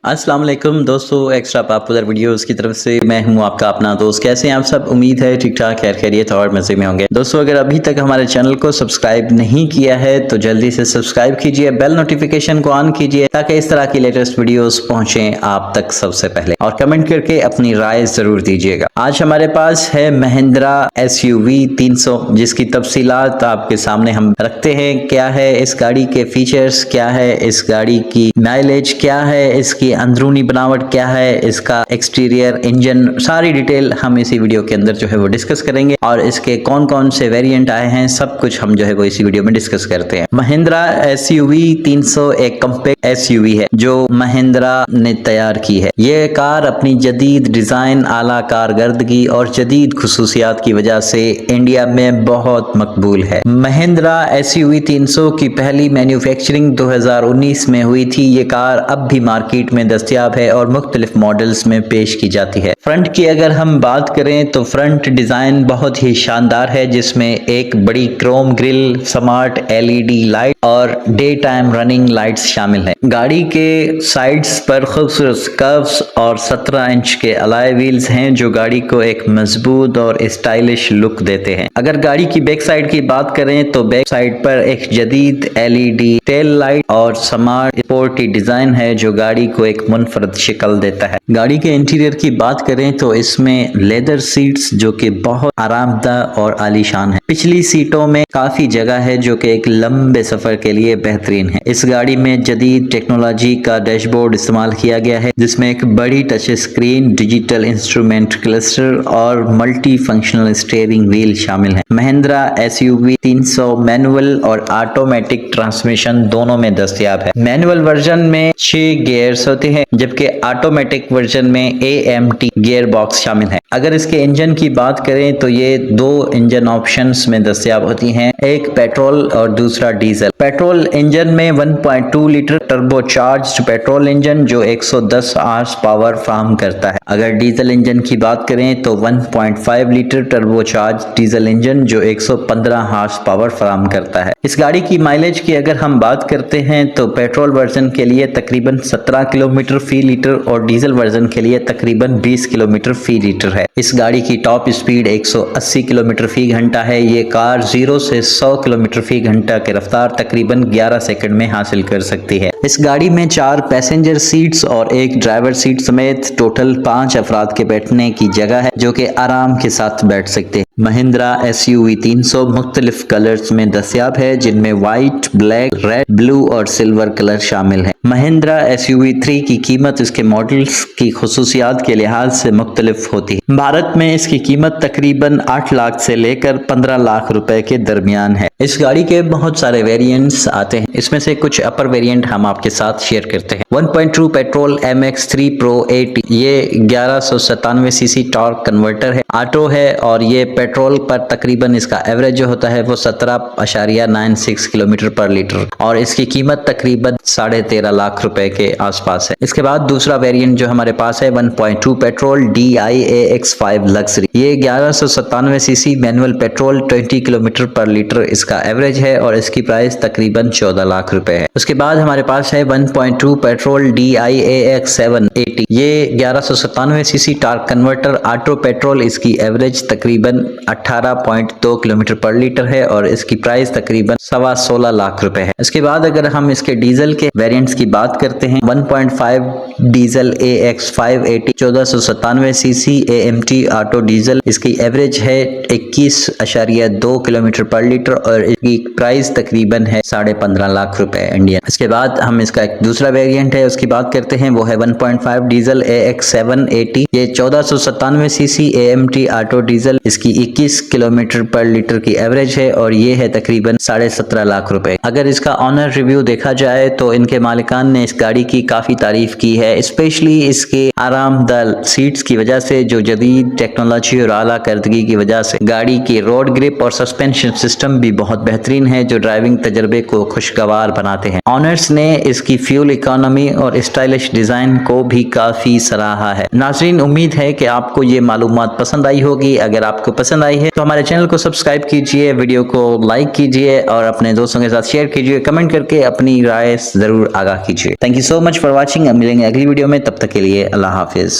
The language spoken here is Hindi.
अस्सलाम वालेकुम दोस्तों, एक्स्ट्रा पॉपुलर वीडियोस की तरफ से मैं हूं आपका अपना दोस्त। कैसे हैं आप सब? उम्मीद है ठीक ठाक खैर खैरियत और मज़े में होंगे। दोस्तों, अगर अभी तक हमारे चैनल को सब्सक्राइब नहीं किया है तो जल्दी से सब्सक्राइब कीजिए, बेल नोटिफिकेशन को ऑन कीजिए ताकि इस तरह की लेटेस्ट वीडियोस पहुंचे आप तक सबसे पहले, और कमेंट करके अपनी राय जरूर दीजिएगा। आज हमारे पास है महिंद्रा SUV 300, जिसकी तफसीलात आपके सामने हम रखते हैं। क्या है इस गाड़ी के फीचर्स, क्या है इस गाड़ी की माइलेज, क्या है इसकी अंदरूनी बनावट, क्या है इसका एक्सटीरियर, इंजन, सारी डिटेल हम इसी वीडियो के अंदर जो है वो डिस्कस करेंगे। और इसके कौन कौन से वेरिएंट आए हैं सब कुछ हम जो है वो इसी वीडियो में डिस्कस करते हैं। महिंद्रा SUV 300 एक कॉम्पैक्ट SUV है जो महिंद्रा ने तैयार की है। ये कार अपनी जदीद डिजाइन, आला कारकर्दगी और जदीद खुसूसियात की वजह से इंडिया में बहुत मकबूल है। महिंद्रा SUV 300 की पहली मैन्युफैक्चरिंग 2019 में हुई थी। ये कार अब भी मार्केट में दस्तयाब है और मुख्तलिफ मॉडल्स में पेश की जाती है। फ्रंट की अगर हम बात करें तो फ्रंट डिजाइन बहुत ही शानदार है, जिसमें एक बड़ी Chrome grill, smart LED light और डे टाइम रनिंग लाइट्स शामिल है। गाड़ी के साइड्स पर खूबसूरत कर्व्स और 17 इंच के अलॉय व्हील्स हैं जो गाड़ी को एक मजबूत और स्टाइलिश लुक देते हैं। अगर गाड़ी की बैक साइड की बात करें तो बैक साइड पर एक जदीद LED टेल लाइट और स्मार्ट स्पोर्टी डिजाइन है जो गाड़ी को एक मुनफरद शक्ल देता है। गाड़ी के इंटीरियर की बात करें तो इसमें लेदर सीट्स जो कि बहुत आरामदायक और आलीशान है। पिछली सीटों में काफी जगह है जो कि एक लंबे सफर के लिए बेहतरीन है। इस गाड़ी में जदीद टेक्नोलॉजी का डैशबोर्ड इस्तेमाल किया गया है, जिसमें एक बड़ी touch screen, digital instrument cluster और मल्टी फंक्शनल स्टीयरिंग व्हील शामिल है। महिंद्रा SUV 300 मैनुअल और ऑटोमेटिक ट्रांसमिशन दोनों में दस्तयाब है। मैनुअल वर्जन में 6 गियर्स होते हैं, जबकि ऑटोमेटिक वर्जन में AMT गियर बॉक्स शामिल है। अगर इसके इंजन की बात करें तो ये 2 इंजन ऑप्शंस में दस्तयाब होती हैं, एक पेट्रोल और दूसरा डीजल। पेट्रोल इंजन में 1.2 लीटर टर्बोचार्ज्ड पेट्रोल इंजन जो 110 हॉर्स पावर फराहम करता है। अगर डीजल इंजन की बात करें तो 1.5 लीटर टर्बोचार्ज्ड डीजल इंजन जो 115 हॉर्स पावर फराहम करता है। इस गाड़ी की माइलेज की अगर हम बात करते हैं तो पेट्रोल वर्जन के लिए तकरीबन 17 किलोमीटर फी लीटर और डीजल वर्जन के लिए तकरीबन 20 किलोमीटर फी लीटर है। इस गाड़ी की टॉप स्पीड 180 किलोमीटर फी घंटा है। ये कार 0 से 100 किलोमीटर फी घंटा की रफ्तार तकरीबन 11 सेकंड में हासिल कर सकती है। इस गाड़ी में 4 पैसेंजर सीट्स और एक ड्राइवर सीट समेत टोटल 5 अफराद के बैठने की जगह है जो कि आराम के साथ बैठ सकते हैं। महिंद्रा SUV 300 मुख्तलिफ कलर्स में दस्तयाब है, जिनमें व्हाइट, ब्लैक, रेड, ब्लू और सिल्वर कलर शामिल है। महिंद्रा SUV 3 की कीमत इसके मॉडल्स की खुसूसियात के लिहाज से मुख्तलिफ होती है। भारत में इसकी कीमत तकरीबन 8 लाख से लेकर 15 लाख रुपए के दरमियान है। इस गाड़ी के बहुत सारे वेरिएंट्स आते हैं, इसमें से कुछ अपर वेरिएंट हम आपके साथ शेयर करते हैं। 1.2 पेट्रोल MX3 Pro AT, ये 1197 सीसी टॉर्क कन्वर्टर है, ऑटो है और ये पेट्रोल पर तकरीबन इसका एवरेज जो होता है वो 17.96 किलोमीटर पर लीटर, और इसकी कीमत तकरीबन 13.5 लाख रुपए के आसपास है। इसके बाद दूसरा वेरिएंट जो हमारे पास है 1.2 पेट्रोल DIAX5 लग्जरी, ये 1197 सीसी मैनुअल पेट्रोल 20 किलोमीटर पर लीटर इसका एवरेज है और इसकी प्राइस तकरीबन 14 लाख रुपए है। उसके बाद हमारे पास है 1.2 पेट्रोल DIAX7 AT, ये 1197 CC torque converter auto petrol, इसकी एवरेज तकरीबन 18.2 किलोमीटर पर लीटर है और इसकी प्राइस तकरीबन 16.25 लाख रुपए है। इसके बाद अगर हम इसके डीजल के वेरिएंट्स की बात करते हैं, 1.5 diesel AX5 AT 1497 CC AMT auto diesel, इसकी एवरेज है 21.2 किलोमीटर पर लीटर और इसकी प्राइस तकरीबन है 15.5 लाख रुपए इंडियन। इसके बाद हम इसका एक दूसरा वेरिएंट है उसकी बात करते हैं, वो है 1.5 डीजल AX7 AT, ये 1497 सीसी AMT ऑटो डीजल, इसकी 21 किलोमीटर पर लीटर की एवरेज है और ये है तकरीबन 17.5 लाख रुपए। अगर इसका ऑनर रिव्यू देखा जाए तो इनके मालिकान ने इस गाड़ी की काफी तारीफ की है, स्पेशली इसके आरामदायक सीट्स की वजह से, जो जदीद टेक्नोलॉजी और आला करदगी की वजह से गाड़ी की रोड ग्रिप और सस्पेंशन सिस्टम भी बहुत बेहतरीन है जो ड्राइविंग तजर्बे को खुशगवार बनाते हैं। ऑनर्स ने इसकी फ्यूल इकोनॉमी और स्टाइलिश डिजाइन को भी काफी सराहा है। नाज़रीन, उम्मीद है कि आपको ये मालूमात पसंद आई होगी। अगर आपको पसंद आई है तो हमारे चैनल को सब्सक्राइब कीजिए, वीडियो को लाइक कीजिए और अपने दोस्तों के साथ शेयर कीजिए। कमेंट करके अपनी राय जरूर आगाह कीजिए। Thank you so much for watching. मिलेंगे अगली वीडियो में, तब तक के लिए अल्लाह हाफिज।